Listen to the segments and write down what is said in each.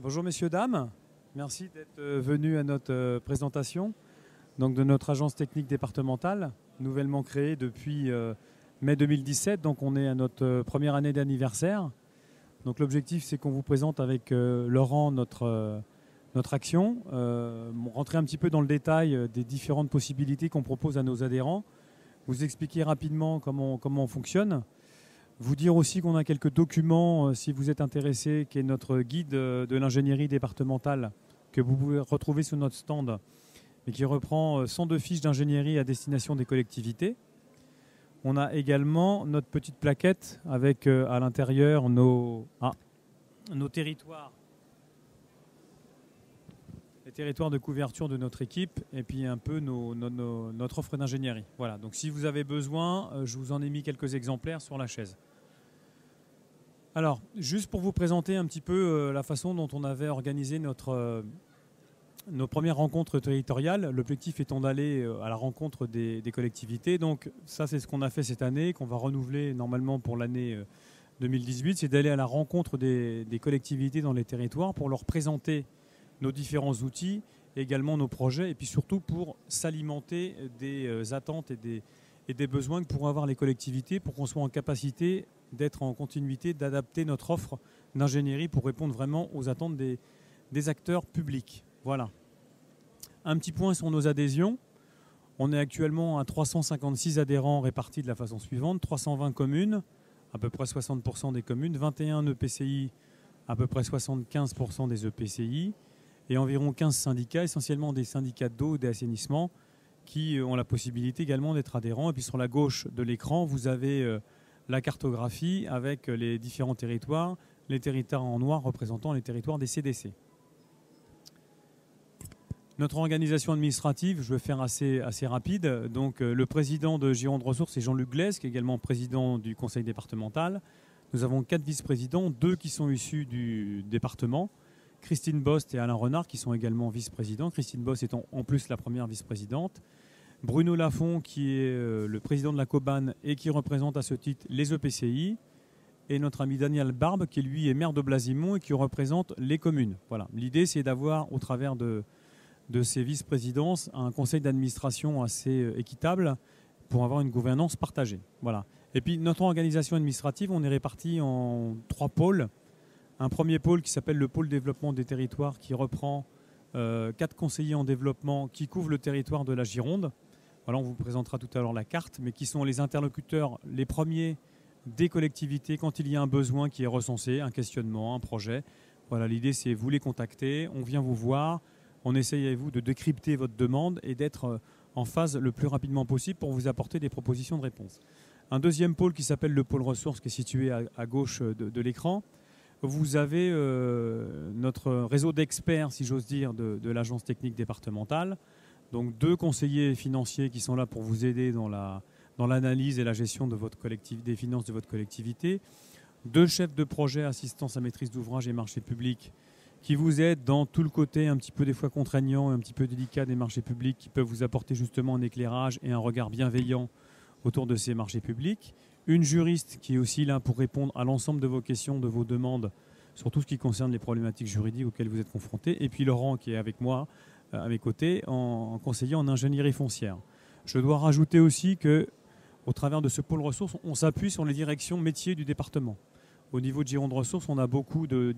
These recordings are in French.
Bonjour messieurs, dames. Merci d'être venus à notre présentation donc de notre agence technique départementale, nouvellement créée depuis mai 2017. Donc on est à notre première année d'anniversaire. Donc l'objectif, c'est qu'on vous présente avec Laurent notre action, rentrer un petit peu dans le détail des différentes possibilités qu'on propose à nos adhérents, vous expliquer rapidement comment on fonctionne. Vous dire aussi qu'on a quelques documents, si vous êtes intéressé, qui est notre guide de l'ingénierie départementale que vous pouvez retrouver sur notre stand et qui reprend 102 fiches d'ingénierie à destination des collectivités. On a également notre petite plaquette avec à l'intérieur nos territoires, les territoires de couverture de notre équipe et puis un peu notre offre d'ingénierie. Voilà, donc si vous avez besoin, je vous en ai mis quelques exemplaires sur la chaise. Alors, juste pour vous présenter un petit peu la façon dont on avait organisé nos premières rencontres territoriales, l'objectif étant d'aller à la rencontre des collectivités. Donc ça, c'est ce qu'on a fait cette année, qu'on va renouveler normalement pour l'année 2018, c'est d'aller à la rencontre des collectivités dans les territoires pour leur présenter nos différents outils, également nos projets, et puis surtout pour s'alimenter des attentes et des besoins que pourront avoir les collectivités pour qu'on soit en capacité d'être en continuité, d'adapter notre offre d'ingénierie pour répondre vraiment aux attentes des acteurs publics. Voilà. Un petit point sur nos adhésions. On est actuellement à 356 adhérents répartis de la façon suivante. 320 communes, à peu près 60% des communes, 21 EPCI, à peu près 75% des EPCI, et environ 15 syndicats, essentiellement des syndicats d'eau et d'assainissement, qui ont la possibilité également d'être adhérents. Et puis sur la gauche de l'écran, vous avez la cartographie avec les différents territoires, les territoires en noir représentant les territoires des CDC. Notre organisation administrative, je vais faire assez rapide. Donc, le président de Gironde Ressources est Jean-Luc Glaise, qui est également président du conseil départemental. Nous avons 4 vice-présidents, 2 qui sont issus du département, Christine Bost et Alain Renard, qui sont également vice-présidents. Christine Bost étant en plus la première vice-présidente. Bruno Lafont, qui est le président de la COBAN et qui représente à ce titre les EPCI. Et notre ami Daniel Barbe, qui lui est maire de Blasimont et qui représente les communes. Voilà. L'idée, c'est d'avoir, au travers de ces vice-présidences, un conseil d'administration assez équitable pour avoir une gouvernance partagée. Voilà. Et puis notre organisation administrative, on est répartis en 3 pôles. Un premier pôle qui s'appelle le pôle développement des territoires, qui reprend 4 conseillers en développement qui couvrent le territoire de la Gironde. Voilà, on vous présentera tout à l'heure la carte, mais qui sont les interlocuteurs, les premiers des collectivités quand il y a un besoin qui est recensé, un questionnement, un projet. Voilà, l'idée c'est vous les contacter, on vient vous voir, on essaye avec vous de décrypter votre demande et d'être en phase le plus rapidement possible pour vous apporter des propositions de réponse. Un deuxième pôle qui s'appelle le pôle ressources, qui est situé à gauche de l'écran. Vous avez notre réseau d'experts, si j'ose dire, de l'agence technique départementale. Donc 2 conseillers financiers qui sont là pour vous aider dans l'analyse et la gestion de votre des finances de votre collectivité. 2 chefs de projet assistance à maîtrise d'ouvrage et marchés publics qui vous aident dans tout le côté un petit peu des fois contraignant et un petit peu délicat des marchés publics, qui peuvent vous apporter justement un éclairage et un regard bienveillant autour de ces marchés publics. Une juriste qui est aussi là pour répondre à l'ensemble de vos questions, de vos demandes sur tout ce qui concerne les problématiques juridiques auxquelles vous êtes confrontés. Et puis Laurent qui est avec moi, à mes côtés, en conseiller en ingénierie foncière. Je dois rajouter aussi qu'au travers de ce pôle ressources, on s'appuie sur les directions métiers du département. Au niveau de Gironde Ressources, on a beaucoup de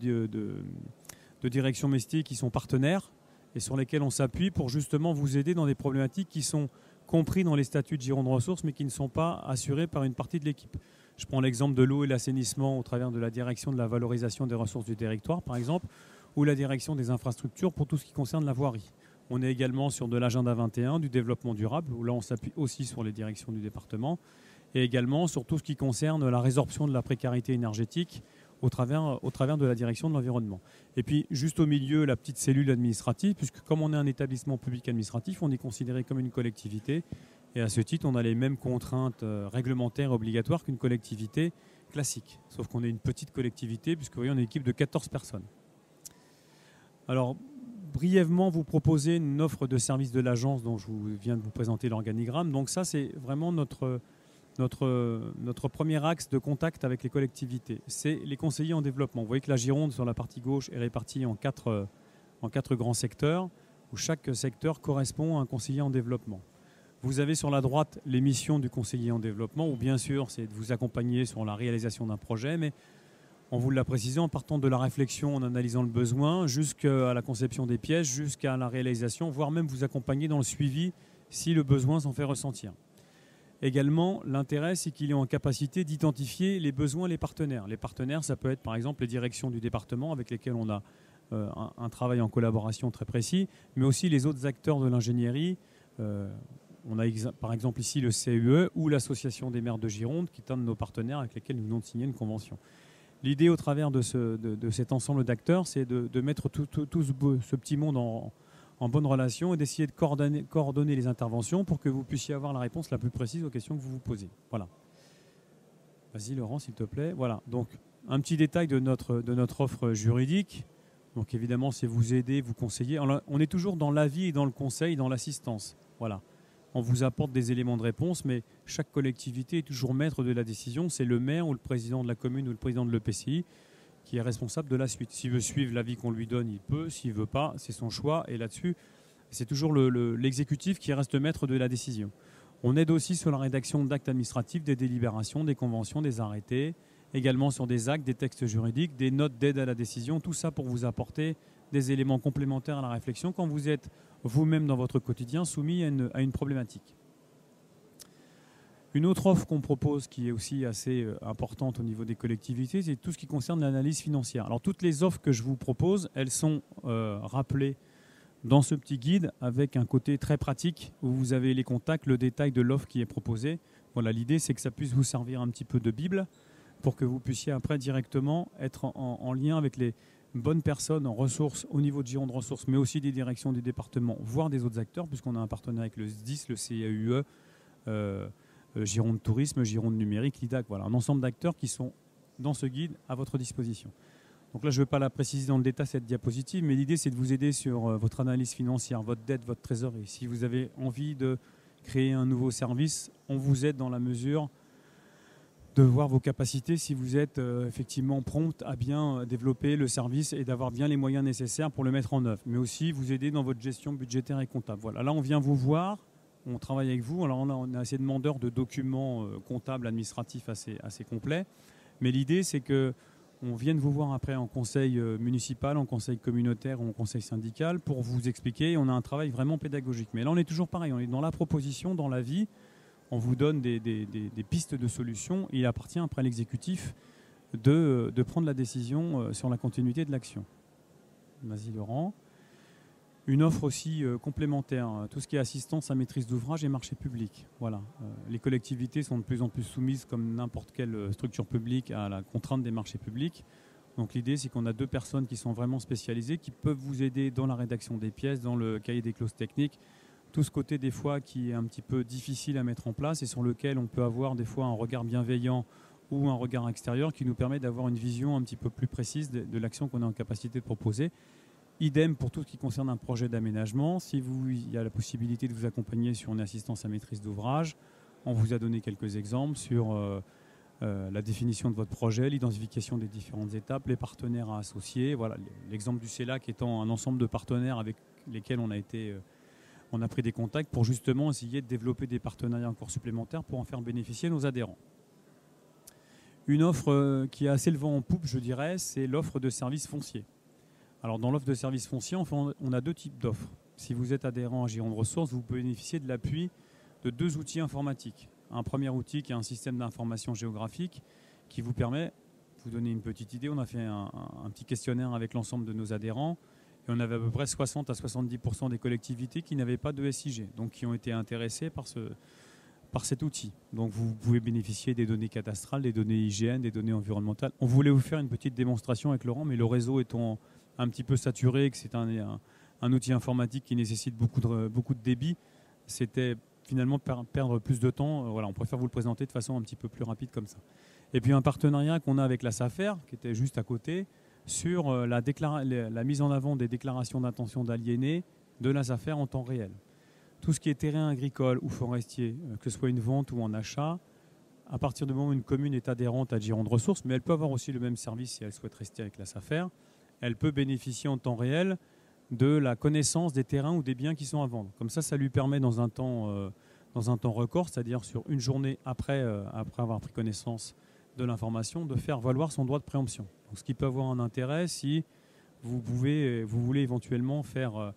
directions métiers qui sont partenaires et sur lesquelles on s'appuie pour justement vous aider dans des problématiques qui sont comprises dans les statuts de Gironde Ressources mais qui ne sont pas assurées par une partie de l'équipe. Je prends l'exemple de l'eau et l'assainissement au travers de la direction de la valorisation des ressources du territoire, par exemple, ou la direction des infrastructures pour tout ce qui concerne la voirie. On est également sur de l'agenda 21, du développement durable, où là on s'appuie aussi sur les directions du département, et également sur tout ce qui concerne la résorption de la précarité énergétique au travers de la direction de l'environnement. Et puis juste au milieu, la petite cellule administrative, puisque comme on est un établissement public administratif, on est considéré comme une collectivité, et à ce titre, on a les mêmes contraintes réglementaires obligatoires qu'une collectivité classique, sauf qu'on est une petite collectivité, puisque vous voyez, on est une équipe de 14 personnes. Alors, brièvement, vous proposer une offre de service de l'agence dont je viens de vous présenter l'organigramme. Donc ça, c'est vraiment notre notre premier axe de contact avec les collectivités, c'est les conseillers en développement. Vous voyez que la Gironde, sur la partie gauche, est répartie en quatre grands secteurs, où chaque secteur correspond à un conseiller en développement. Vous avez sur la droite les missions du conseiller en développement, où bien sûr, c'est de vous accompagner sur la réalisation d'un projet, mais en vous l'a précisé, en partant de la réflexion, en analysant le besoin, jusqu'à la conception des pièces, jusqu'à la réalisation, voire même vous accompagner dans le suivi si le besoin s'en fait ressentir. Également, l'intérêt, c'est qu'il est en capacité d'identifier les besoins et les partenaires. Les partenaires, ça peut être par exemple les directions du département avec lesquelles on a un travail en collaboration très précis, mais aussi les autres acteurs de l'ingénierie. On a par exemple ici le CUE ou l'Association des maires de Gironde, qui est un de nos partenaires avec lesquels nous venons de signer une convention. L'idée au travers de cet ensemble d'acteurs, c'est de mettre tout ce petit monde en bonne relation et d'essayer de coordonner les interventions pour que vous puissiez avoir la réponse la plus précise aux questions que vous vous posez. Voilà. Vas-y Laurent, s'il te plaît. Voilà. Donc, un petit détail de notre offre juridique. Donc évidemment, c'est vous aider, vous conseiller. On est toujours dans l'avis et dans le conseil, dans l'assistance. Voilà. On vous apporte des éléments de réponse, mais chaque collectivité est toujours maître de la décision. C'est le maire ou le président de la commune ou le président de l'EPCI qui est responsable de la suite. S'il veut suivre l'avis qu'on lui donne, il peut. S'il ne veut pas, c'est son choix. Et là-dessus, c'est toujours l'exécutif qui reste maître de la décision. On aide aussi sur la rédaction d'actes administratifs, des délibérations, des conventions, des arrêtés, également sur des actes, des textes juridiques, des notes d'aide à la décision, tout ça pour vous apporter des éléments complémentaires à la réflexion quand vous êtes vous-même dans votre quotidien soumis à une problématique. Une autre offre qu'on propose qui est aussi assez importante au niveau des collectivités, c'est tout ce qui concerne l'analyse financière. Alors toutes les offres que je vous propose, elles sont rappelées dans ce petit guide avec un côté très pratique où vous avez les contacts, le détail de l'offre qui est proposée. Voilà, l'idée c'est que ça puisse vous servir un petit peu de Bible pour que vous puissiez après directement être en lien avec les bonnes personnes en ressources au niveau de Gironde Ressources, mais aussi des directions du département, voire des autres acteurs, puisqu'on a un partenaire avec le SDIS, le CAUE, Gironde Tourisme, Gironde Numérique, l'IDAC, voilà, un ensemble d'acteurs qui sont dans ce guide à votre disposition. Donc là, je ne veux pas la préciser dans le détail, cette diapositive, mais l'idée, c'est de vous aider sur votre analyse financière, votre dette, votre trésorerie. Si vous avez envie de créer un nouveau service, on vous aide dans la mesure de voir vos capacités, si vous êtes effectivement prompt à bien développer le service et d'avoir bien les moyens nécessaires pour le mettre en œuvre, mais aussi vous aider dans votre gestion budgétaire et comptable. Voilà, là, on vient vous voir. On travaille avec vous. Alors on a assez demandeurs de documents comptables, administratifs assez complets. Mais l'idée, c'est qu'on vienne vous voir après en conseil municipal, en conseil communautaire ou en conseil syndical pour vous expliquer. On a un travail vraiment pédagogique. Mais là, on est toujours pareil. On est dans la proposition, dans la vie. On vous donne des pistes de solutions. Et il appartient après à l'exécutif de prendre la décision sur la continuité de l'action. Vas-y, Laurent. Une offre aussi complémentaire, tout ce qui est assistance à maîtrise d'ouvrage et marché public. Voilà. Les collectivités sont de plus en plus soumises, comme n'importe quelle structure publique, à la contrainte des marchés publics. Donc l'idée, c'est qu'on a 2 personnes qui sont vraiment spécialisées, qui peuvent vous aider dans la rédaction des pièces, dans le cahier des clauses techniques. Tout ce côté, des fois, qui est un petit peu difficile à mettre en place et sur lequel on peut avoir des fois un regard bienveillant ou un regard extérieur qui nous permet d'avoir une vision un petit peu plus précise de l'action qu'on est en capacité de proposer. Idem pour tout ce qui concerne un projet d'aménagement. Si il y a la possibilité de vous accompagner sur une assistance à maîtrise d'ouvrage, on vous a donné quelques exemples sur la définition de votre projet, l'identification des différentes étapes, les partenaires à associer. Voilà, l'exemple du CELAC étant un ensemble de partenaires avec lesquels on a pris des contacts pour justement essayer de développer des partenariats encore supplémentaires pour en faire bénéficier nos adhérents. Une offre qui a assez le vent en poupe, je dirais, c'est l'offre de services fonciers. Alors, dans l'offre de services fonciers, on a 2 types d'offres. Si vous êtes adhérent à Gironde Ressources, vous pouvez bénéficier de l'appui de 2 outils informatiques. Un premier outil qui est un système d'information géographique qui vous permet, de vous donner une petite idée, on a fait un petit questionnaire avec l'ensemble de nos adhérents et on avait à peu près 60 à 70% des collectivités qui n'avaient pas de SIG, donc qui ont été intéressées par cet outil. Donc vous pouvez bénéficier des données cadastrales, des données IGN, des données environnementales. On voulait vous faire une petite démonstration avec Laurent, mais le réseau étant un petit peu saturé, que c'est un outil informatique qui nécessite beaucoup de débit, c'était finalement perdre plus de temps. Voilà, on préfère vous le présenter de façon un petit peu plus rapide comme ça. Et puis un partenariat qu'on a avec la SAFER, qui était juste à côté, sur la mise en avant des déclarations d'intention d'aliéner de la SAFER en temps réel. Tout ce qui est terrain agricole ou forestier, que ce soit une vente ou un achat, à partir du moment où une commune est adhérente à Gironde Ressources, mais elle peut avoir aussi le même service si elle souhaite rester avec la SAFER, elle peut bénéficier en temps réel de la connaissance des terrains ou des biens qui sont à vendre. Comme ça lui permet dans un temps record, c'est-à-dire sur une journée après avoir pris connaissance de l'information, de faire valoir son droit de préemption. Donc, ce qui peut avoir un intérêt si vous voulez éventuellement faire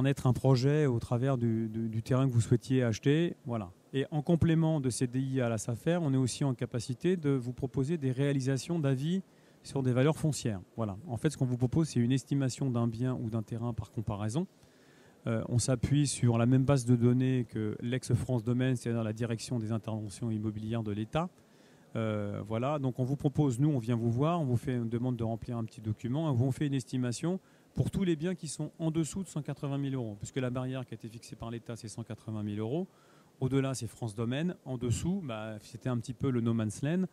naître un projet au travers du terrain que vous souhaitiez acheter. Voilà. Et en complément de ces DI à la SAFER, on est aussi en capacité de vous proposer des réalisations d'avis sur des valeurs foncières. Voilà. En fait, ce qu'on vous propose, c'est une estimation d'un bien ou d'un terrain par comparaison. On s'appuie sur la même base de données que l'ex-France Domaine, c'est-à-dire la direction des interventions immobilières de l'État. Voilà. Donc on vous propose, nous, on vient vous voir, on vous fait une demande de remplir un petit document, on vous fait une estimation pour tous les biens qui sont en dessous de 180 000 euros, puisque la barrière qui a été fixée par l'État, c'est 180 000 euros. Au-delà, c'est France Domaine. En dessous, c'était un petit peu le no man's land.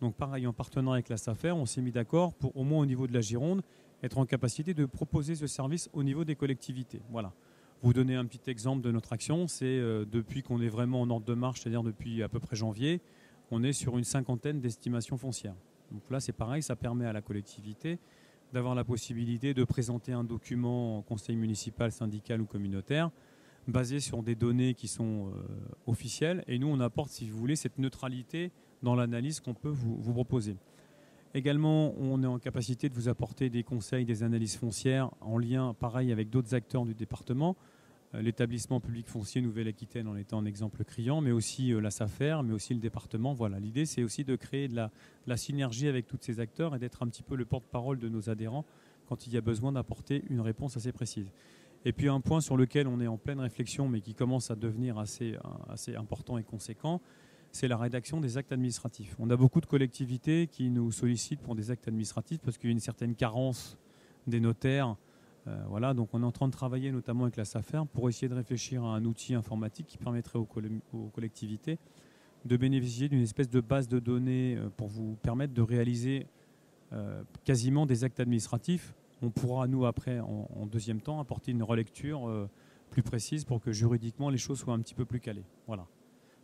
Donc pareil, en partenariat avec la SAFER, on s'est mis d'accord pour, au moins au niveau de la Gironde, être en capacité de proposer ce service au niveau des collectivités. Voilà. Vous donner un petit exemple de notre action, c'est depuis qu'on est vraiment en ordre de marche, c'est-à-dire depuis à peu près janvier, on est sur une 50aine d'estimations foncières. Donc là, c'est pareil, ça permet à la collectivité d'avoir la possibilité de présenter un document au conseil municipal, syndical ou communautaire basé sur des données qui sont officielles. Et nous, on apporte, si vous voulez, cette neutralité dans l'analyse qu'on peut vous proposer. Également, on est en capacité de vous apporter des conseils, des analyses foncières en lien, pareil, avec d'autres acteurs du département. L'établissement public foncier Nouvelle-Aquitaine en étant un exemple criant, mais aussi la SAFER, mais aussi le département. Voilà, l'idée, c'est aussi de créer de la synergie avec tous ces acteurs et d'être un petit peu le porte-parole de nos adhérents quand il y a besoin d'apporter une réponse assez précise. Et puis un point sur lequel on est en pleine réflexion, mais qui commence à devenir assez important et conséquent, c'est la rédaction des actes administratifs. On a beaucoup de collectivités qui nous sollicitent pour des actes administratifs parce qu'il y a une certaine carence des notaires. Voilà, donc on est en train de travailler notamment avec la SAFER pour essayer de réfléchir à un outil informatique qui permettrait aux collectivités de bénéficier d'une espèce de base de données pour vous permettre de réaliser quasiment des actes administratifs. On pourra, nous, après, en deuxième temps, apporter une relecture plus précise pour que juridiquement les choses soient un petit peu plus calées. Voilà.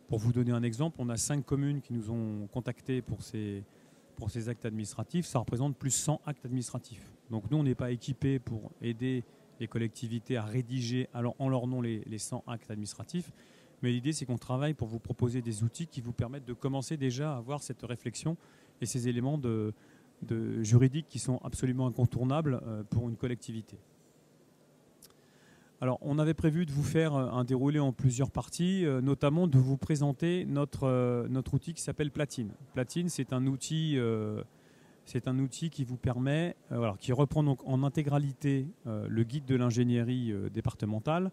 Pour vous donner un exemple, on a 5 communes qui nous ont contactés pour ces actes administratifs. Ça représente plus 100 actes administratifs. Donc nous, on n'est pas équipés pour aider les collectivités à rédiger en leur nom les 100 actes administratifs. Mais l'idée, c'est qu'on travaille pour vous proposer des outils qui vous permettent de commencer déjà à avoir cette réflexion et ces éléments juridiques qui sont absolument incontournables pour une collectivité. Alors, on avait prévu de vous faire un déroulé en plusieurs parties, notamment de vous présenter notre outil qui s'appelle Platine. Platine, c'est un outil qui vous permet, qui reprend donc en intégralité le guide de l'ingénierie départementale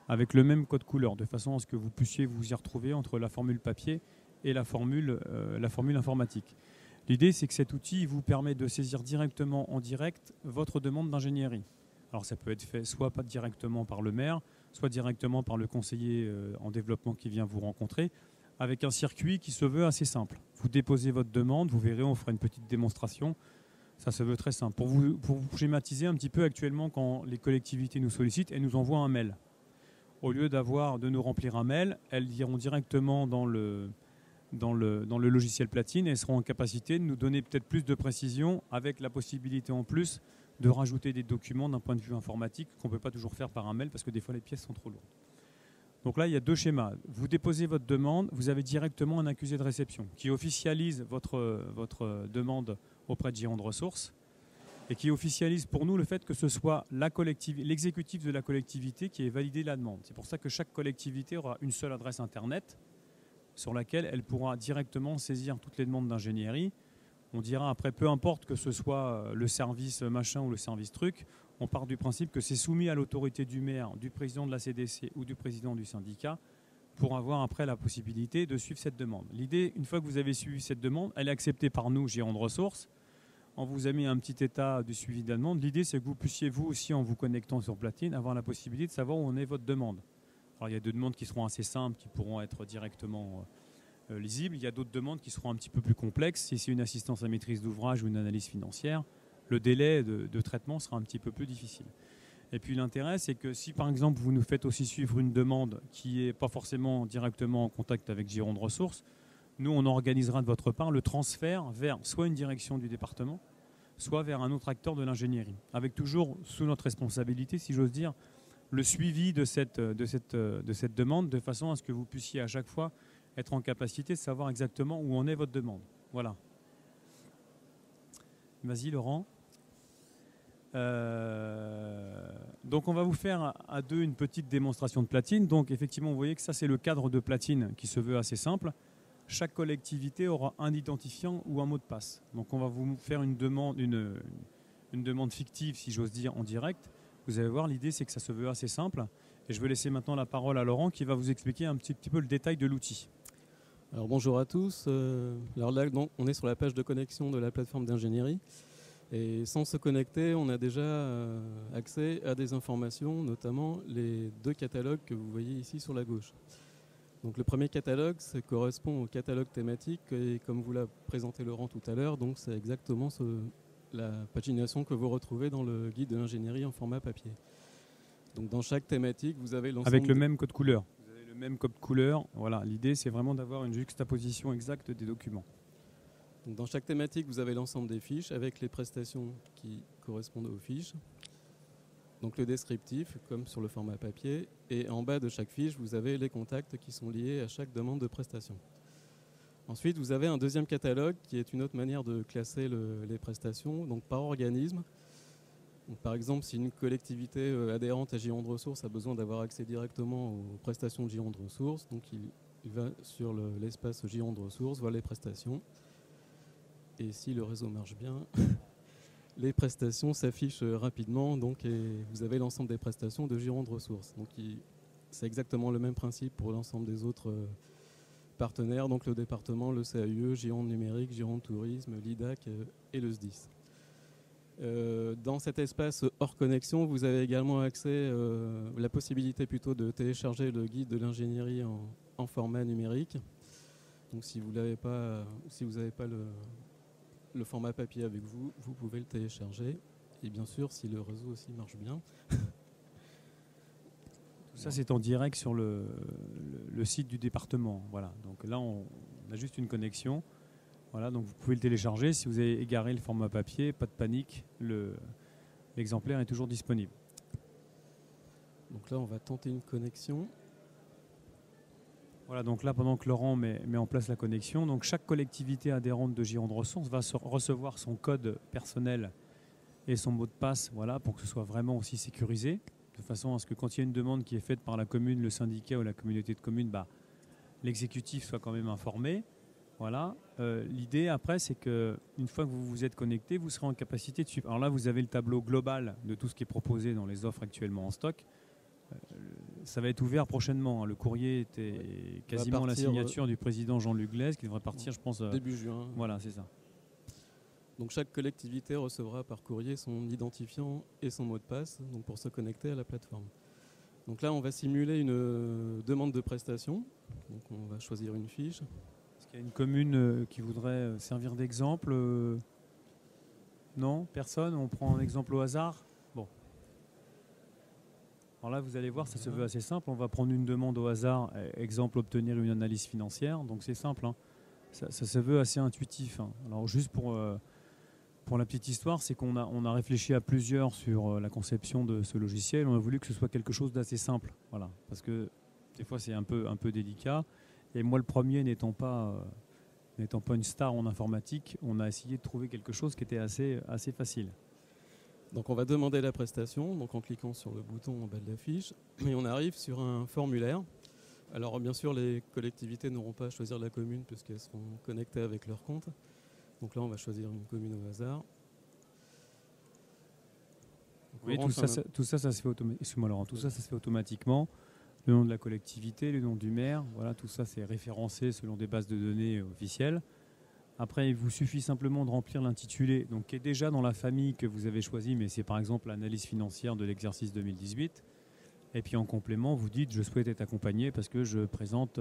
avec le même code couleur, de façon à ce que vous puissiez vous y retrouver entre la formule papier et la formule informatique. L'idée, c'est que cet outil vous permet de saisir directement en direct votre demande d'ingénierie. Alors ça peut être fait soit pas directement par le maire, soit directement par le conseiller en développement qui vient vous rencontrer, avec un circuit qui se veut assez simple. Vous déposez votre demande, vous verrez, on fera une petite démonstration. Ça se veut très simple. Pour vous schématiser un petit peu, actuellement, quand les collectivités nous sollicitent, elles nous envoient un mail. Au lieu de nous remplir un mail, elles iront directement dans le logiciel Platine et seront en capacité de nous donner peut-être plus de précision avec la possibilité en plus de rajouter des documents d'un point de vue informatique qu'on ne peut pas toujours faire par un mail parce que des fois les pièces sont trop lourdes. Donc là, il y a 2 schémas. Vous déposez votre demande, vous avez directement un accusé de réception qui officialise votre demande auprès de Gironde Ressources et qui officialise pour nous le fait que ce soit l'exécutif de la collectivité qui ait validé la demande. C'est pour ça que chaque collectivité aura une seule adresse Internet sur laquelle elle pourra directement saisir toutes les demandes d'ingénierie. On dira après, peu importe que ce soit le service machin ou le service truc, on part du principe que c'est soumis à l'autorité du maire, du président de la CDC ou du président du syndicat pour avoir après la possibilité de suivre cette demande. L'idée, une fois que vous avez suivi cette demande, elle est acceptée par nous, Gironde Ressources. On vous a mis un petit état du suivi de la demande. L'idée, c'est que vous puissiez, vous aussi, en vous connectant sur Platine, avoir la possibilité de savoir où en est votre demande. Alors, il y a 2 demandes qui seront assez simples, qui pourront être directement lisibles. Il y a d'autres demandes qui seront un petit peu plus complexes. Si c'est une assistance à maîtrise d'ouvrage ou une analyse financière, le délai de traitement sera un petit peu plus difficile. Et puis l'intérêt, c'est que si par exemple vous nous faites aussi suivre une demande qui n'est pas forcément directement en contact avec Gironde Ressources, Nous, on organisera de votre part le transfert vers soit une direction du département, soit vers un autre acteur de l'ingénierie, avec toujours sous notre responsabilité, si j'ose dire, le suivi de cette demande, de façon à ce que vous puissiez à chaque fois être en capacité de savoir exactement où en est votre demande. Voilà. Vas-y, Laurent. Donc on va vous faire à deux une petite démonstration de platine. Donc effectivement, vous voyez que ça, c'est le cadre de platine qui se veut assez simple. Chaque collectivité aura un identifiant ou un mot de passe. Donc on va vous faire une demande fictive, si j'ose dire, en direct. Vous allez voir, l'idée, c'est que ça se veut assez simple. Et je vais laisser maintenant la parole à Laurent qui va vous expliquer un petit peu le détail de l'outil. Alors bonjour à tous. Alors là, donc, on est sur la page de connexion de la plateforme d'ingénierie. Et sans se connecter, on a déjà accès à des informations, notamment les deux catalogues que vous voyez ici sur la gauche. Donc le premier catalogue, ça correspond au catalogue thématique et comme vous l'a présenté Laurent tout à l'heure, donc c'est exactement la pagination que vous retrouvez dans le guide de l'ingénierie en format papier. Donc dans chaque thématique, vous avez l'ensemble... Avec le même code couleur. Vous avez le même code couleur. Voilà, l'idée, c'est vraiment d'avoir une juxtaposition exacte des documents. Donc dans chaque thématique, vous avez l'ensemble des fiches avec les prestations qui correspondent aux fiches. Donc le descriptif, comme sur le format papier. Et en bas de chaque fiche, vous avez les contacts qui sont liés à chaque demande de prestation. Ensuite, vous avez un deuxième catalogue qui est une autre manière de classer les prestations, donc par organisme. Donc, par exemple, si une collectivité adhérente à Giron de Ressources a besoin d'avoir accès directement aux prestations de Giron de Ressources, donc il va sur l'espace Giron de Ressources, voit les prestations. Et si le réseau marche bien, les prestations s'affichent rapidement, donc, et vous avez l'ensemble des prestations de Giron de Ressources. Donc c'est exactement le même principe pour l'ensemble des autres partenaires, donc le département, le CAUE, Gironde Numérique, Gironde Tourisme, l'IDAC et le SDIS. Dans cet espace hors connexion, vous avez également accès, la possibilité plutôt de télécharger le guide de l'ingénierie en format numérique. Donc si vous n'avez pas, le format papier avec vous, vous pouvez le télécharger. Et bien sûr, si le réseau aussi marche bien. Ça, c'est en direct sur le site du département. Voilà. Donc là, on a juste une connexion. Voilà, donc vous pouvez le télécharger. Si vous avez égaré le format papier, pas de panique, l'exemplaire est toujours disponible. Donc là, on va tenter une connexion. Voilà, donc là, pendant que Laurent met en place la connexion, donc chaque collectivité adhérente de Giron de Ressources va recevoir son code personnel et son mot de passe, voilà, pour que ce soit vraiment aussi sécurisé, de façon à ce que quand il y a une demande qui est faite par la commune, le syndicat ou la communauté de communes, l'exécutif soit quand même informé. Voilà. L'idée après, c'est qu'une fois que vous vous êtes connecté, vous serez en capacité de suivre. Alors là, vous avez le tableau global de tout ce qui est proposé dans les offres actuellement en stock. Ça va être ouvert prochainement. Le courrier était quasiment la signature du président Jean-Luc Glez, qui devrait partir, je pense, début juin. Voilà, c'est ça. Donc chaque collectivité recevra par courrier son identifiant et son mot de passe, donc pour se connecter à la plateforme. Donc là, on va simuler une demande de prestation. Donc on va choisir une fiche. Est-ce qu'il y a une commune qui voudrait servir d'exemple Non, personne. On prend un exemple au hasard. Bon. Alors là, vous allez voir, ça se veut assez simple. On va prendre une demande au hasard. Exemple, obtenir une analyse financière. Donc c'est simple. Hein. Ça se veut assez intuitif. Hein. Alors juste pour la petite histoire, c'est qu'on a réfléchi à plusieurs sur la conception de ce logiciel. On a voulu que ce soit quelque chose d'assez simple. Voilà. Parce que des fois, c'est un peu délicat. Et moi, le premier n'étant pas une star en informatique, on a essayé de trouver quelque chose qui était assez facile. Donc on va demander la prestation, donc en cliquant sur le bouton en bas de la fiche, et on arrive sur un formulaire. Alors bien sûr, les collectivités n'auront pas à choisir la commune puisqu'elles seront connectées avec leur compte. Donc là, on va choisir une commune au hasard. Oui, tout ça, ça se fait excuse-moi, Laurent, tout ça se fait automatiquement. Le nom de la collectivité, le nom du maire, voilà, tout ça c'est référencé selon des bases de données officielles. Après, il vous suffit simplement de remplir l'intitulé, donc qui est déjà dans la famille que vous avez choisie, mais c'est par exemple l'analyse financière de l'exercice 2018. Et puis en complément, vous dites je souhaite être accompagné parce que je présente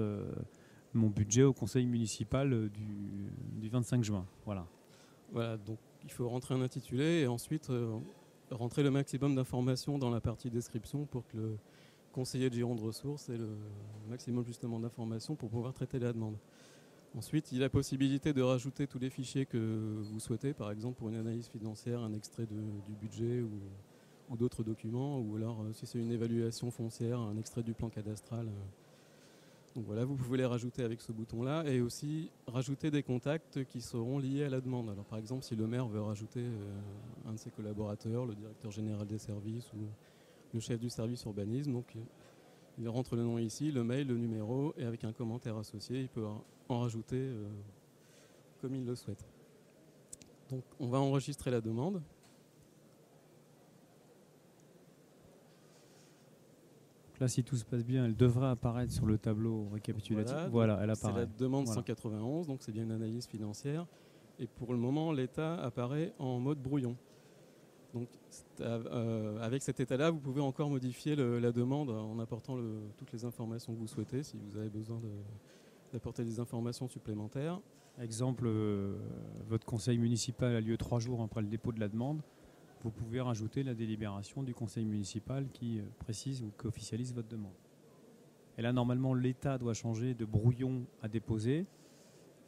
mon budget au conseil municipal du 25 juin. Voilà. Voilà, donc il faut rentrer un intitulé et ensuite rentrer le maximum d'informations dans la partie description pour que le conseiller de Giron de Ressources ait le maximum justement d'informations pour pouvoir traiter la demande. Ensuite, il y a la possibilité de rajouter tous les fichiers que vous souhaitez, par exemple pour une analyse financière, un extrait du budget ou d'autres documents, ou alors si c'est une évaluation foncière, un extrait du plan cadastral. Donc voilà, vous pouvez les rajouter avec ce bouton-là et aussi rajouter des contacts qui seront liés à la demande. Alors par exemple, si le maire veut rajouter un de ses collaborateurs, le directeur général des services ou le chef du service urbanisme, donc il rentre le nom ici, le mail, le numéro et avec un commentaire associé, il peut en rajouter comme il le souhaite. Donc on va enregistrer la demande. Là, si tout se passe bien, elle devrait apparaître sur le tableau récapitulatif. Voilà, elle apparaît. C'est la demande 191, donc c'est bien une analyse financière. Et pour le moment, l'état apparaît en mode brouillon. Donc avec cet état-là, vous pouvez encore modifier la demande en apportant toutes les informations que vous souhaitez, si vous avez besoin d'apporter des informations supplémentaires. Exemple, votre conseil municipal a lieu 3 jours après le dépôt de la demande. Vous pouvez rajouter la délibération du conseil municipal qui précise ou qui officialise votre demande. Et là, normalement, l'état doit changer de brouillon à déposé.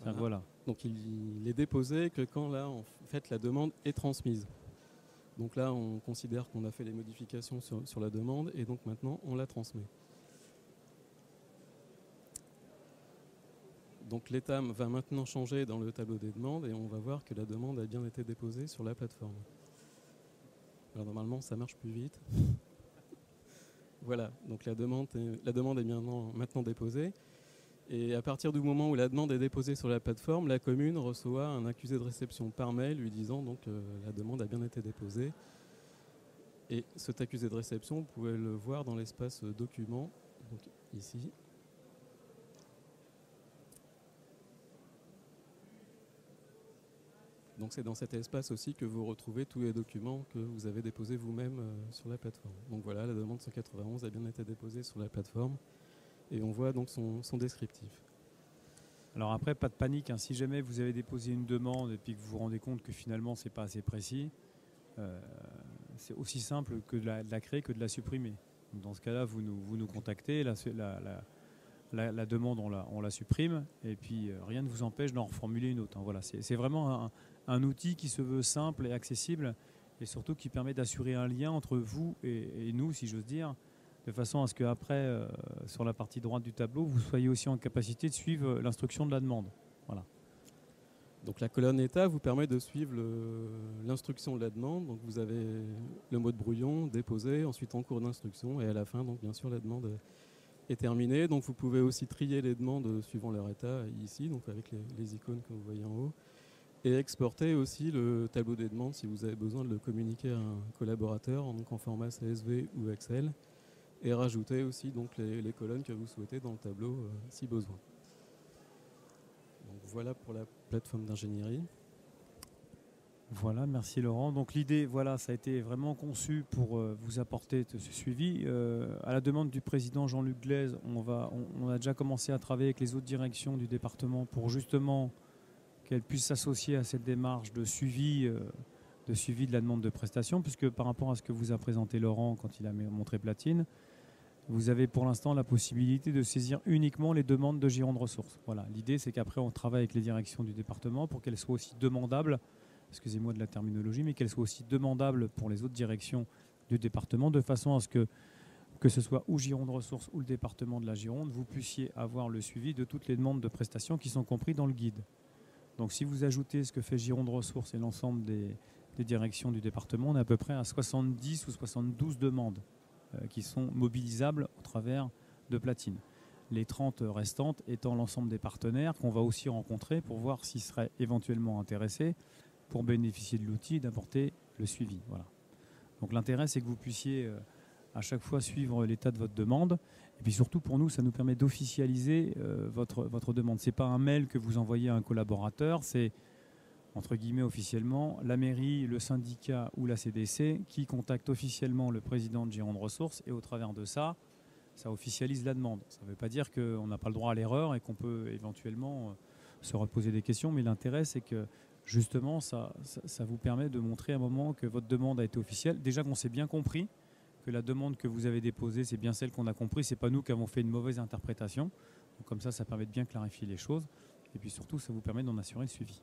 Voilà. Donc il est déposé que quand là, en fait, la demande est transmise. Donc là, on considère qu'on a fait les modifications sur la demande et donc maintenant, on la transmet. Donc l'état va maintenant changer dans le tableau des demandes et on va voir que la demande a bien été déposée sur la plateforme. Alors normalement, ça marche plus vite. Voilà, donc la demande est bien maintenant déposée. Et à partir du moment où la demande est déposée sur la plateforme, la commune reçoit un accusé de réception par mail lui disant donc la demande a bien été déposée. Et cet accusé de réception, vous pouvez le voir dans l'espace document, donc ici. Donc c'est dans cet espace aussi que vous retrouvez tous les documents que vous avez déposés vous-même sur la plateforme. Donc voilà, la demande 191 a bien été déposée sur la plateforme et on voit donc son descriptif. Alors après, pas de panique, hein. Si jamais vous avez déposé une demande et puis que vous vous rendez compte que finalement c'est pas assez précis, c'est aussi simple que de la créer que de la supprimer. Donc dans ce cas-là, vous nous contactez, la demande on la supprime et puis rien ne vous empêche d'en reformuler une autre, hein. Voilà, c'est vraiment un outil qui se veut simple et accessible et surtout qui permet d'assurer un lien entre vous et nous, si j'ose dire, de façon à ce qu'après, sur la partie droite du tableau, vous soyez aussi en capacité de suivre l'instruction de la demande. Voilà. Donc la colonne état vous permet de suivre l'instruction de la demande. Donc vous avez le mode brouillon déposé, ensuite en cours d'instruction et à la fin, donc bien sûr, la demande est terminée. Donc vous pouvez aussi trier les demandes suivant leur état ici, donc avec les icônes que vous voyez en haut. Et exporter aussi le tableau des demandes si vous avez besoin de le communiquer à un collaborateur, donc en format CSV ou Excel. Et rajouter aussi donc les colonnes que vous souhaitez dans le tableau si besoin. Donc voilà pour la plateforme d'ingénierie. Voilà, merci Laurent. Donc l'idée, voilà, ça a été vraiment conçu pour vous apporter ce suivi. À la demande du président Jean-Luc Glaise, on a déjà commencé à travailler avec les autres directions du département pour justement qu'elles puissent s'associer à cette démarche de suivi de la demande de prestation, puisque par rapport à ce que vous a présenté Laurent quand il a montré Platine, vous avez pour l'instant la possibilité de saisir uniquement les demandes de Gironde Ressources. Voilà. L'idée, c'est qu'après, on travaille avec les directions du département pour qu'elles soient aussi demandables, excusez-moi de la terminologie, mais qu'elles soient aussi demandables pour les autres directions du département, de façon à ce que ce soit ou Gironde Ressources ou le département de la Gironde, vous puissiez avoir le suivi de toutes les demandes de prestations qui sont comprises dans le guide. Donc si vous ajoutez ce que fait Gironde Ressources et l'ensemble des directions du département, on est à peu près à 70 ou 72 demandes qui sont mobilisables au travers de Platine. Les 30 restantes étant l'ensemble des partenaires qu'on va aussi rencontrer pour voir s'ils seraient éventuellement intéressés pour bénéficier de l'outil et d'apporter le suivi. Voilà. Donc l'intérêt, c'est que vous puissiez à chaque fois suivre l'état de votre demande. Et puis surtout, pour nous, ça nous permet d'officialiser votre demande. Ce n'est pas un mail que vous envoyez à un collaborateur, c'est entre guillemets officiellement, la mairie, le syndicat ou la CDC qui contacte officiellement le président de Gironde Ressources et au travers de ça, ça officialise la demande. Ça ne veut pas dire qu'on n'a pas le droit à l'erreur et qu'on peut éventuellement se reposer des questions, mais l'intérêt c'est que justement ça vous permet de montrer à un moment que votre demande a été officielle. Déjà qu'on s'est bien compris, que la demande que vous avez déposée c'est bien celle qu'on a compris, c'est pas nous qui avons fait une mauvaise interprétation. Donc comme ça permet de bien clarifier les choses. et puis surtout, ça vous permet d'en assurer le suivi.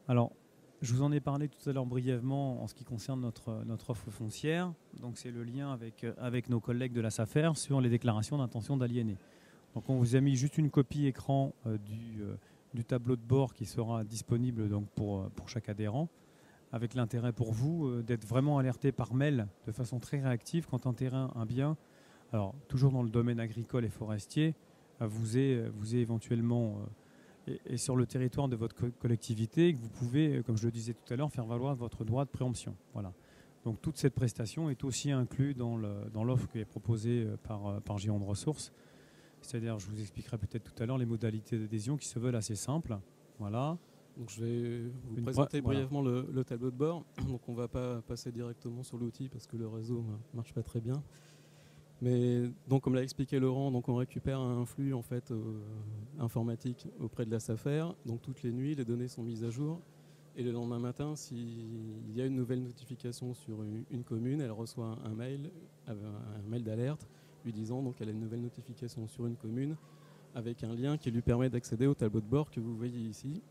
Alors, je vous en ai parlé tout à l'heure brièvement en ce qui concerne notre offre foncière. Donc, c'est le lien avec nos collègues de la SAFER sur les déclarations d'intention d'aliéner. Donc, on vous a mis juste une copie écran du tableau de bord qui sera disponible donc, pour chaque adhérent, avec l'intérêt pour vous d'être vraiment alerté par mail de façon très réactive quand un bien, alors toujours dans le domaine agricole et forestier, vous est éventuellement et sur le territoire de votre collectivité, que vous pouvez, comme je le disais tout à l'heure, faire valoir votre droit de préemption. Voilà. Donc toute cette prestation est aussi inclue dans l'offre qui est proposée par Gironde Ressources. C'est-à-dire, je vous expliquerai peut-être tout à l'heure les modalités d'adhésion qui se veulent assez simples. Voilà. Donc je vais vous présenter brièvement le tableau de bord. Donc on ne va pas passer directement sur l'outil parce que le réseau ne marche pas très bien. Mais donc, comme l'a expliqué Laurent, donc on récupère un flux en fait, informatique auprès de la SAFER. Donc toutes les nuits, les données sont mises à jour. Et le lendemain matin, s'il y a une nouvelle notification sur une commune, elle reçoit un mail d'alerte lui disant donc qu'elle a une nouvelle notification sur une commune avec un lien qui lui permet d'accéder au tableau de bord que vous voyez ici.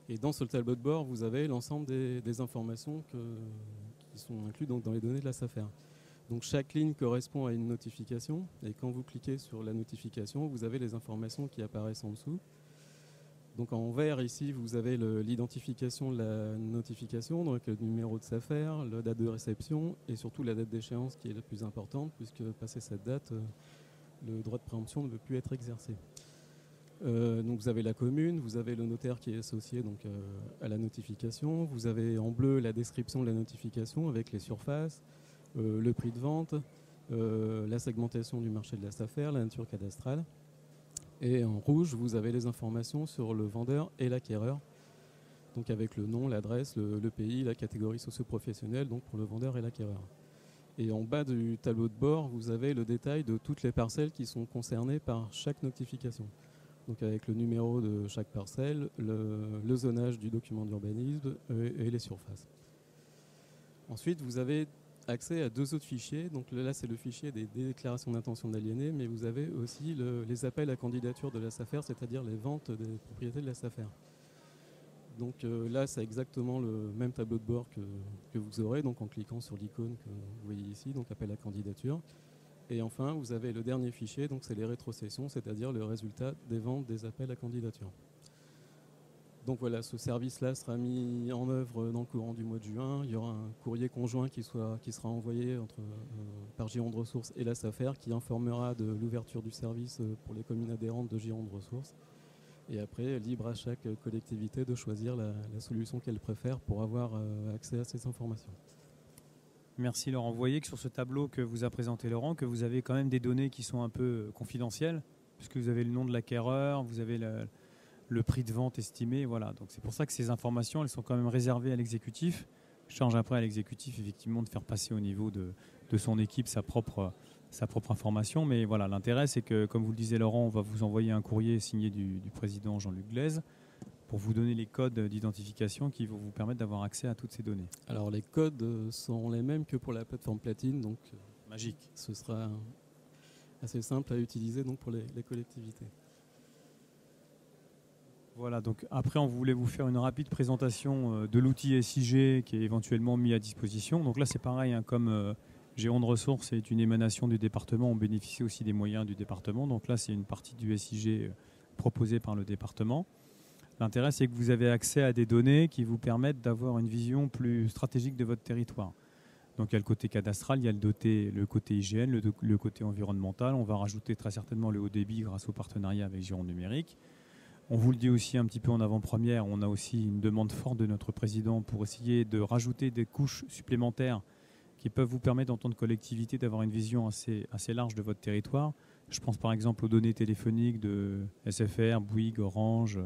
Et dans ce tableau de bord, vous avez l'ensemble des informations qui sont incluses donc, dans les données de la SAFER. Donc chaque ligne correspond à une notification et quand vous cliquez sur la notification, vous avez les informations qui apparaissent en dessous. Donc en vert ici, vous avez l'identification de la notification, donc le numéro de SAFER, la date de réception et surtout la date d'échéance qui est la plus importante puisque passé cette date, le droit de préemption ne peut plus être exercé. Donc vous avez la commune, vous avez le notaire qui est associé donc, à la notification, vous avez en bleu la description de la notification avec les surfaces, le prix de vente, la segmentation du marché de la SAFER, la nature cadastrale. Et en rouge, vous avez les informations sur le vendeur et l'acquéreur, donc avec le nom, l'adresse, le pays, la catégorie socio-professionnelle, donc pour le vendeur et l'acquéreur. Et en bas du tableau de bord, vous avez le détail de toutes les parcelles qui sont concernées par chaque notification. Donc avec le numéro de chaque parcelle, le zonage du document d'urbanisme et les surfaces. Ensuite, vous avez accès à deux autres fichiers. Donc là, c'est le fichier des déclarations d'intention d'aliéner, mais vous avez aussi les appels à candidature de la SAFER, c'est-à-dire les ventes des propriétés de la SAFER. Donc là, c'est exactement le même tableau de bord que vous aurez, donc en cliquant sur l'icône que vous voyez ici, donc appel à candidature. Et enfin, vous avez le dernier fichier, donc c'est les rétrocessions, c'est-à-dire le résultat des ventes des appels à candidature. Donc voilà, ce service-là sera mis en œuvre dans le courant du mois de juin. Il y aura un courrier conjoint qui sera envoyé par Gironde Ressources et la SAFER qui informera de l'ouverture du service pour les communes adhérentes de Gironde Ressources. Et après, libre à chaque collectivité de choisir la solution qu'elle préfère pour avoir accès à ces informations. Merci Laurent. Vous voyez que sur ce tableau que vous a présenté Laurent, que vous avez quand même des données qui sont un peu confidentielles, puisque vous avez le nom de l'acquéreur, vous avez le prix de vente estimé, voilà. Donc c'est pour ça que ces informations, elles sont quand même réservées à l'exécutif. Je charge après à l'exécutif, effectivement, de faire passer au niveau de son équipe sa propre information. Mais voilà, l'intérêt, c'est que, comme vous le disait Laurent, on va vous envoyer un courrier signé du président Jean-Luc Glaise pour vous donner les codes d'identification qui vont vous permettre d'avoir accès à toutes ces données. Alors les codes sont les mêmes que pour la plateforme Platine, donc magique. Ce sera assez simple à utiliser donc, pour les collectivités. Voilà, donc après on voulait vous faire une rapide présentation de l'outil SIG qui est éventuellement mis à disposition. Donc là c'est pareil, hein, comme Gironde Ressources est une émanation du département, on bénéficie aussi des moyens du département. Donc là c'est une partie du SIG proposée par le département. L'intérêt c'est que vous avez accès à des données qui vous permettent d'avoir une vision plus stratégique de votre territoire. Donc il y a le côté cadastral, il y a le côté IGN, le côté environnemental. On va rajouter très certainement le haut débit grâce au partenariat avec Gironde Numérique. On vous le dit aussi un petit peu en avant-première, on a aussi une demande forte de notre président pour essayer de rajouter des couches supplémentaires qui peuvent vous permettre en tant que collectivité d'avoir une vision assez large de votre territoire. Je pense par exemple aux données téléphoniques de SFR, Bouygues, Orange,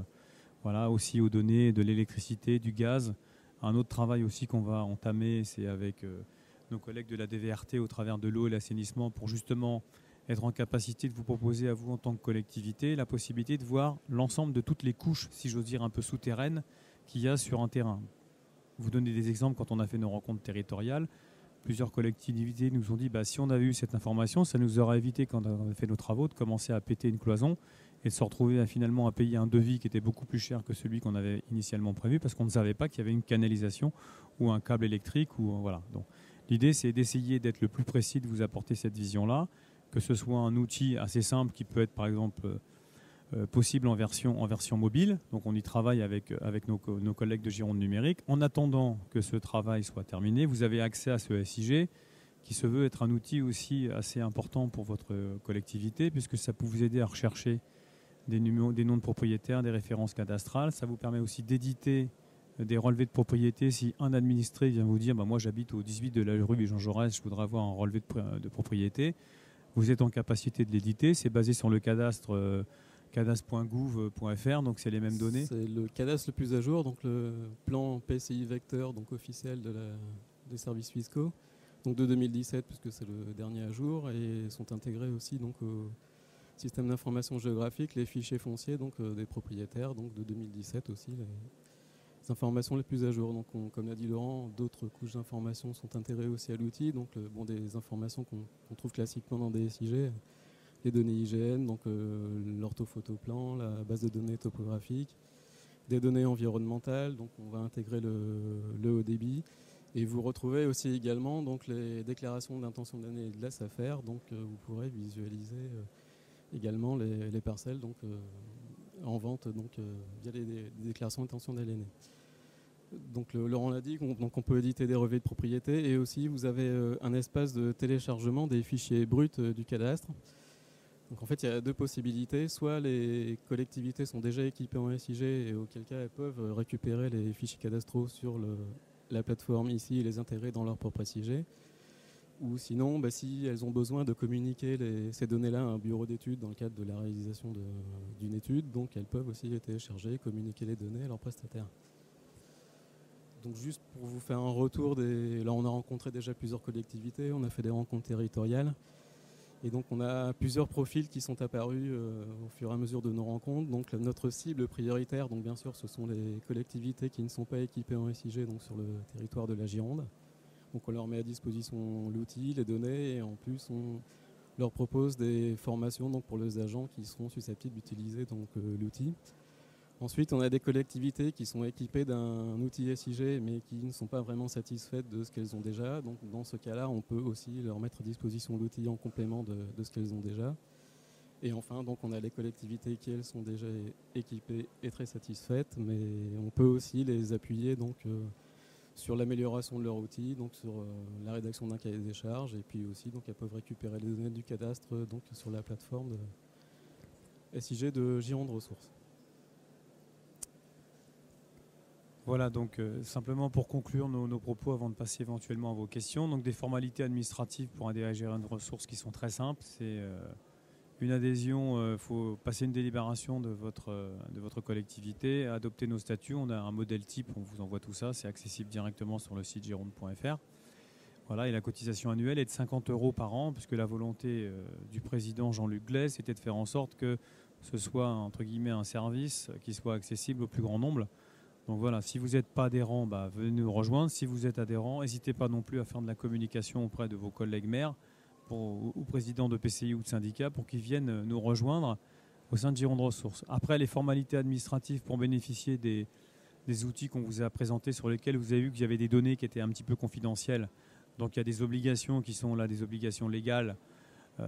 voilà, aussi aux données de l'électricité, du gaz. Un autre travail aussi qu'on va entamer, c'est avec nos collègues de la DVRT au travers de l'eau et l'assainissement pour justement être en capacité de vous proposer à vous en tant que collectivité la possibilité de voir l'ensemble de toutes les couches, si j'ose dire un peu souterraines, qu'il y a sur un terrain. Vous donnez des exemples quand on a fait nos rencontres territoriales. Plusieurs collectivités nous ont dit si on avait eu cette information, ça nous aurait évité, quand on a fait nos travaux, de commencer à péter une cloison et de se retrouver finalement à payer un devis qui était beaucoup plus cher que celui qu'on avait initialement prévu parce qu'on ne savait pas qu'il y avait une canalisation ou un câble électrique. Voilà. Donc, l'idée, c'est d'essayer d'être le plus précis, de vous apporter cette vision-là, que ce soit un outil assez simple qui peut être par exemple possible en version mobile. Donc on y travaille avec nos collègues de Gironde Numérique. En attendant que ce travail soit terminé, vous avez accès à ce SIG qui se veut être un outil aussi assez important pour votre collectivité puisque ça peut vous aider à rechercher des noms de propriétaires, des références cadastrales. Ça vous permet aussi d'éditer des relevés de propriété. Si un administré vient vous dire moi j'habite au 18 de la rue Jean Jaurès, je voudrais avoir un relevé de propriété, vous êtes en capacité de l'éditer. C'est basé sur le cadastre cadastre.gouv.fr, donc c'est les mêmes données. C'est le cadastre le plus à jour, donc le plan PCI vecteur, donc officiel des services fiscaux, donc de 2017 puisque c'est le dernier à jour, et sont intégrés aussi donc au système d'information géographique les fichiers fonciers donc des propriétaires, donc de 2017 aussi les informations les plus à jour. Donc comme l'a dit Laurent, d'autres couches d'informations sont intégrées aussi à l'outil, donc des informations qu'on trouve classiquement dans des SIG. Les données IGN, donc l'orthophotoplan, la base de données topographique, des données environnementales, donc on va intégrer le haut débit. Et vous retrouvez aussi également donc, les déclarations d'intention d'année et de laisse à faire, donc vous pourrez visualiser également les parcelles donc, en vente donc, via les déclarations d'intention d'année. Donc Laurent l'a dit, donc on peut éditer des relevés de propriété et aussi vous avez un espace de téléchargement des fichiers bruts du cadastre. Donc en fait, il y a deux possibilités. Soit les collectivités sont déjà équipées en SIG et auquel cas elles peuvent récupérer les fichiers cadastraux sur la plateforme ici et les intégrer dans leur propre SIG. Ou sinon, si elles ont besoin de communiquer ces données-là à un bureau d'études dans le cadre de la réalisation d'une étude, donc elles peuvent aussi les télécharger, communiquer les données à leurs prestataires. Donc juste pour vous faire un retour, là on a rencontré déjà plusieurs collectivités, on a fait des rencontres territoriales. Et donc on a plusieurs profils qui sont apparus au fur et à mesure de nos rencontres. Donc notre cible prioritaire, donc bien sûr, ce sont les collectivités qui ne sont pas équipées en SIG donc sur le territoire de la Gironde. Donc on leur met à disposition l'outil, les données, et en plus on leur propose des formations donc, pour les agents qui seront susceptibles d'utiliser donc, l'outil. Ensuite, on a des collectivités qui sont équipées d'un outil SIG mais qui ne sont pas vraiment satisfaites de ce qu'elles ont déjà. Donc, dans ce cas-là, on peut aussi leur mettre à disposition l'outil en complément de ce qu'elles ont déjà. Et enfin, donc, on a les collectivités qui, elles, sont déjà équipées et très satisfaites, mais on peut aussi les appuyer donc, sur l'amélioration de leur outil, donc sur la rédaction d'un cahier des charges, et puis aussi, donc, elles peuvent récupérer les données du cadastre donc, sur la plateforme de SIG de Gironde Ressources. Voilà, donc simplement pour conclure nos propos avant de passer éventuellement à vos questions. Donc des formalités administratives pour un DRGR de ressources qui sont très simples. C'est une adhésion, il faut passer une délibération de votre collectivité, adopter nos statuts. On a un modèle type, on vous envoie tout ça. C'est accessible directement sur le site gironde.fr. Voilà, et la cotisation annuelle est de 50 € par an, puisque la volonté du président Jean-Luc Glès était de faire en sorte que ce soit, entre guillemets, un service qui soit accessible au plus grand nombre. Donc voilà, si vous n'êtes pas adhérent, venez nous rejoindre. Si vous êtes adhérent, n'hésitez pas non plus à faire de la communication auprès de vos collègues maires ou présidents de PCI ou de syndicats pour qu'ils viennent nous rejoindre au sein de Gironde Ressources. Après, les formalités administratives pour bénéficier des outils qu'on vous a présentés sur lesquels vous avez vu qu'il y avait des données qui étaient un petit peu confidentielles. Donc il y a des obligations qui sont là, des obligations légales.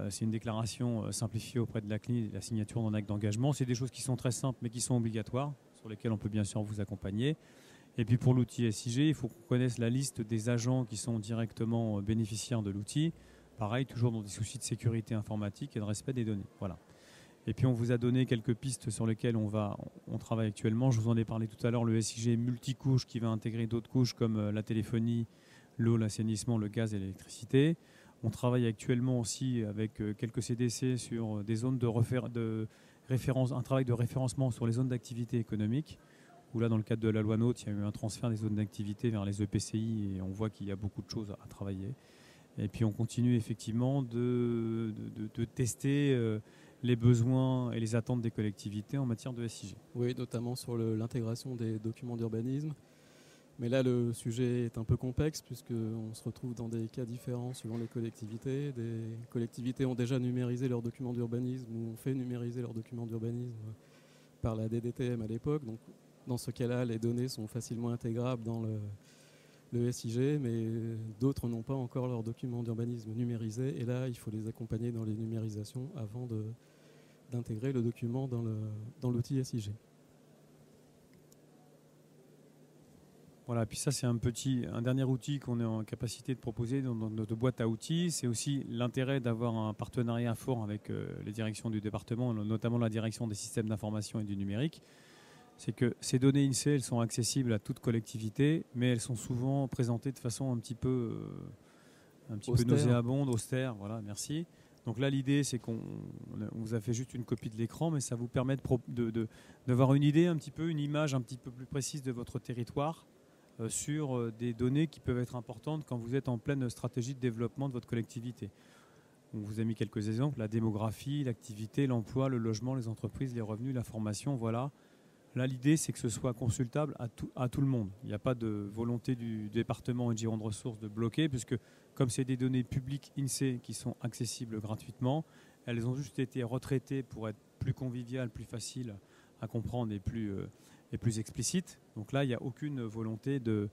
C'est une déclaration simplifiée auprès de la CNIL, la signature d'un acte d'engagement. C'est des choses qui sont très simples mais qui sont obligatoires, sur lesquels on peut bien sûr vous accompagner. Et puis pour l'outil SIG, il faut qu'on connaisse la liste des agents qui sont directement bénéficiaires de l'outil. Pareil, toujours dans des soucis de sécurité informatique et de respect des données. Voilà. Et puis on vous a donné quelques pistes sur lesquelles on travaille actuellement. Je vous en ai parlé tout à l'heure, le SIG multicouche qui va intégrer d'autres couches comme la téléphonie, l'eau, l'assainissement, le gaz et l'électricité. On travaille actuellement aussi avec quelques CDC sur des zones de référence, un travail de référencement sur les zones d'activité économique, où là, dans le cadre de la loi NOTE, il y a eu un transfert des zones d'activité vers les EPCI et on voit qu'il y a beaucoup de choses à travailler. Et puis on continue effectivement de tester les besoins et les attentes des collectivités en matière de SIG. Oui, notamment sur l'intégration des documents d'urbanisme. Mais là, le sujet est un peu complexe puisqu'on se retrouve dans des cas différents suivant les collectivités. Des collectivités ont déjà numérisé leurs documents d'urbanisme ou ont fait numériser leurs documents d'urbanisme par la DDTM à l'époque. Donc, dans ce cas-là, les données sont facilement intégrables dans le SIG, mais d'autres n'ont pas encore leurs documents d'urbanisme numérisés. Et là, il faut les accompagner dans les numérisations avant d'intégrer le document dans l'outil SIG. Voilà, puis ça c'est un dernier outil qu'on est en capacité de proposer dans notre boîte à outils. C'est aussi l'intérêt d'avoir un partenariat fort avec les directions du département, notamment la direction des systèmes d'information et du numérique. C'est que ces données INSEE, elles sont accessibles à toute collectivité, mais elles sont souvent présentées de façon un petit peu nauséabonde, austère. Voilà, merci. Donc là, l'idée, c'est qu'on vous a fait juste une copie de l'écran, mais ça vous permet d'avoir une idée un petit peu, une image un petit peu plus précise de votre territoire sur des données qui peuvent être importantes quand vous êtes en pleine stratégie de développement de votre collectivité. On vous a mis quelques exemples, la démographie, l'activité, l'emploi, le logement, les entreprises, les revenus, la formation, voilà. Là, l'idée, c'est que ce soit consultable à tout le monde. Il n'y a pas de volonté du département et de Gironde Ressources de bloquer, puisque comme c'est des données publiques INSEE qui sont accessibles gratuitement, elles ont juste été retraitées pour être plus conviviales, plus faciles à comprendre et plus explicites. Donc là, il n'y a aucune volonté de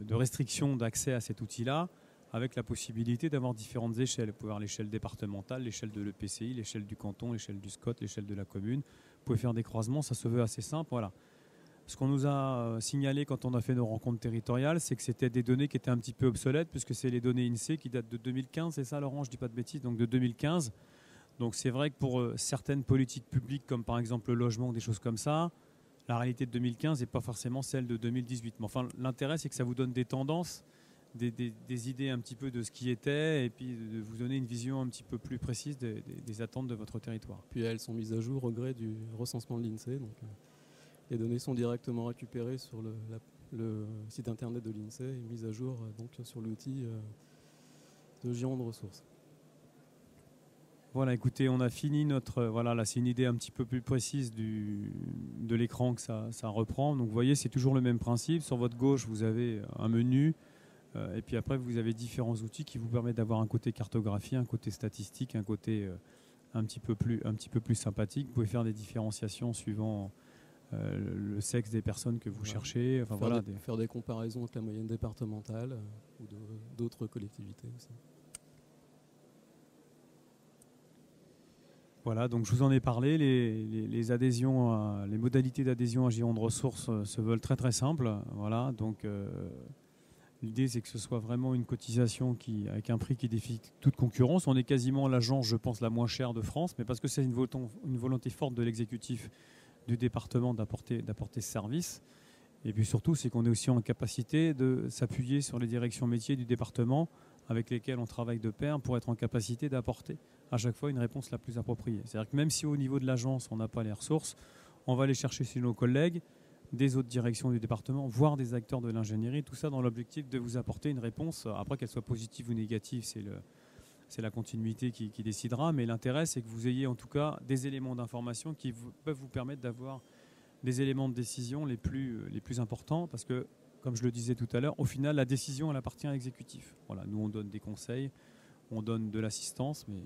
restriction d'accès à cet outil-là, avec la possibilité d'avoir différentes échelles. Vous pouvez avoir l'échelle départementale, l'échelle de l'EPCI, l'échelle du canton, l'échelle du SCOT, l'échelle de la commune. Vous pouvez faire des croisements, ça se veut assez simple. Voilà. Ce qu'on nous a signalé quand on a fait nos rencontres territoriales, c'est que c'était des données qui étaient un petit peu obsolètes, puisque c'est les données INSEE qui datent de 2015, c'est ça Laurent, je ne dis pas de bêtises, donc de 2015. Donc c'est vrai que pour certaines politiques publiques, comme par exemple le logement ou des choses comme ça, la réalité de 2015 n'est pas forcément celle de 2018. Mais enfin, l'intérêt, c'est que ça vous donne des tendances, des idées un petit peu de ce qui était, et puis de vous donner une vision un petit peu plus précise des attentes de votre territoire. Puis elles sont mises à jour au gré du recensement de l'INSEE. Donc, les données sont directement récupérées sur le site internet de l'INSEE et mises à jour donc, sur l'outil de Gironde Ressources. Voilà, écoutez, on a fini notre... Voilà, là, c'est une idée un petit peu plus précise de l'écran que ça reprend. Donc, vous voyez, c'est toujours le même principe. Sur votre gauche, vous avez un menu. Et puis après, vous avez différents outils qui vous permettent d'avoir un côté cartographie, un côté statistique, un côté un petit peu plus sympathique. Vous pouvez faire des différenciations suivant le sexe des personnes que vous cherchez. Enfin, faire des comparaisons avec la moyenne départementale ou d'autres collectivités aussi. Voilà, donc je vous en ai parlé. Les adhésions, les modalités d'adhésion à Gironde Ressources se veulent très très simples. Voilà, donc l'idée c'est que ce soit vraiment une cotisation avec un prix qui défie toute concurrence. On est quasiment l'agence, je pense, la moins chère de France, mais parce que c'est une volonté forte de l'exécutif du département d'apporter ce service. Et puis surtout, c'est qu'on est aussi en capacité de s'appuyer sur les directions métiers du département avec lesquelles on travaille de pair pour être en capacité d'apporter à chaque fois une réponse la plus appropriée. C'est-à-dire que même si au niveau de l'agence, on n'a pas les ressources, on va aller chercher chez nos collègues des autres directions du département, voire des acteurs de l'ingénierie, tout ça dans l'objectif de vous apporter une réponse. Après, qu'elle soit positive ou négative, c'est la continuité qui décidera, mais l'intérêt, c'est que vous ayez en tout cas des éléments d'information qui peuvent vous permettre d'avoir des éléments de décision les plus importants, parce que, comme je le disais tout à l'heure, au final, la décision, elle appartient à l'exécutif. Voilà, nous, on donne des conseils, on donne de l'assistance, mais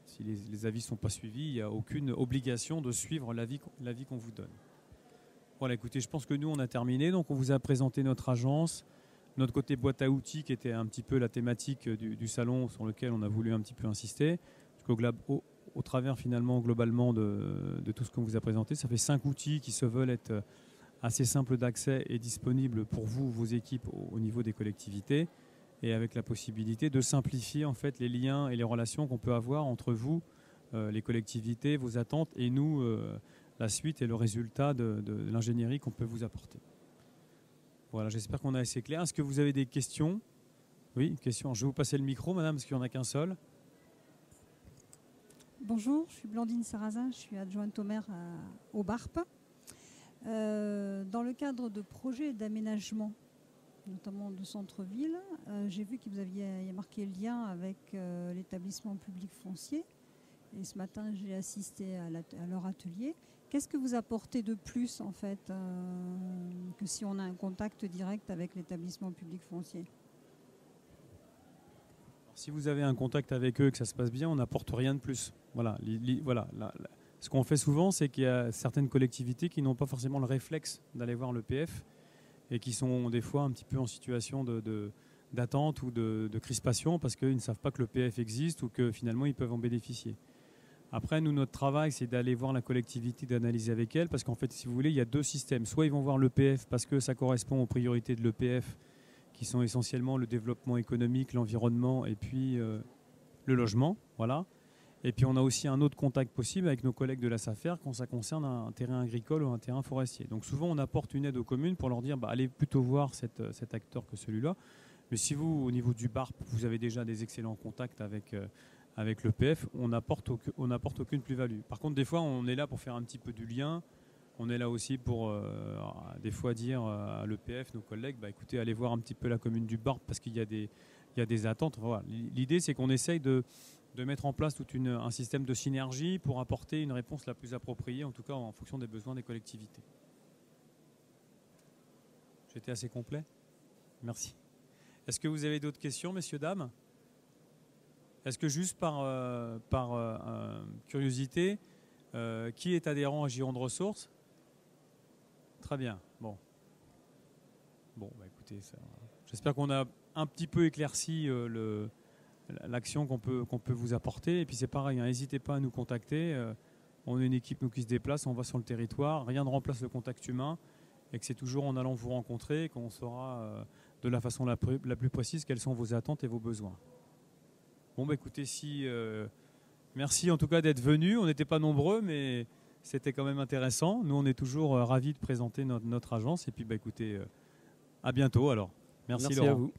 si les avis ne sont pas suivis, il n'y a aucune obligation de suivre l'avis qu'on vous donne. Voilà, écoutez, je pense que nous, on a terminé. Donc, on vous a présenté notre agence, notre côté boîte à outils, qui était un petit peu la thématique du salon sur lequel on a voulu un petit peu insister. Parce au travers, finalement, globalement, de tout ce qu'on vous a présenté, ça fait 5 outils qui se veulent être assez simples d'accès et disponibles pour vous, vos équipes, au niveau des collectivités, et avec la possibilité de simplifier en fait les liens et les relations qu'on peut avoir entre vous, les collectivités, vos attentes, et nous, la suite et le résultat de l'ingénierie qu'on peut vous apporter. Voilà, j'espère qu'on a assez clair. Est-ce que vous avez des questions? Oui, une question. Je vais vous passer le micro, madame, parce qu'il n'y en a qu'un seul. Bonjour, je suis Blandine Sarrazin, je suis adjointe au maire au BARP. Dans le cadre de projets d'aménagement, notamment de centre-ville, j'ai vu que vous aviez marqué le lien avec l'établissement public foncier. Et ce matin, j'ai assisté à leur atelier. Qu'est-ce que vous apportez de plus, en fait, que si on a un contact direct avec l'établissement public foncier? Si vous avez un contact avec eux et que ça se passe bien, on n'apporte rien de plus. Voilà. Ce qu'on fait souvent, c'est qu'il y a certaines collectivités qui n'ont pas forcément le réflexe d'aller voir l'EPF et qui sont des fois un petit peu en situation d'attente ou de crispation parce qu'ils ne savent pas que l'EPF existe ou que finalement ils peuvent en bénéficier. Après, nous, notre travail, c'est d'aller voir la collectivité, d'analyser avec elle parce qu'en fait, si vous voulez, il y a deux systèmes. Soit ils vont voir l'EPF parce que ça correspond aux priorités de l'EPF qui sont essentiellement le développement économique, l'environnement et puis le logement. Voilà. Et puis on a aussi un autre contact possible avec nos collègues de la SAFER quand ça concerne un terrain agricole ou un terrain forestier. Donc souvent on apporte une aide aux communes pour leur dire allez plutôt voir cet acteur que celui-là. Mais si vous, au niveau du BARP, vous avez déjà des excellents contacts avec l'EPF, on n'apporte aucune plus-value. Par contre, des fois, on est là pour faire un petit peu du lien. On est là aussi pour des fois dire à l'EPF, nos collègues, écoutez, allez voir un petit peu la commune du BARP parce qu'il y a des attentes. Voilà. L'idée, c'est qu'on essaye de mettre en place un système de synergie pour apporter une réponse la plus appropriée, en tout cas en fonction des besoins des collectivités. J'étais assez complet? Merci. Est-ce que vous avez d'autres questions, messieurs, dames? Est-ce que juste par curiosité, qui est adhérent à Gironde Ressources? Très bien. Bon, écoutez, j'espère qu'on a un petit peu éclairci l'action qu'on peut vous apporter. Et puis c'est pareil, n'hésitez pas à nous contacter. On est une équipe qui se déplace, on va sur le territoire. Rien ne remplace le contact humain. Et que c'est toujours en allant vous rencontrer qu'on saura de la façon la plus précise quelles sont vos attentes et vos besoins. Bon, écoutez, merci en tout cas d'être venus. On n'était pas nombreux, mais c'était quand même intéressant. Nous, on est toujours ravis de présenter notre agence. Et puis, écoutez, à bientôt alors. Merci Laurent. À vous.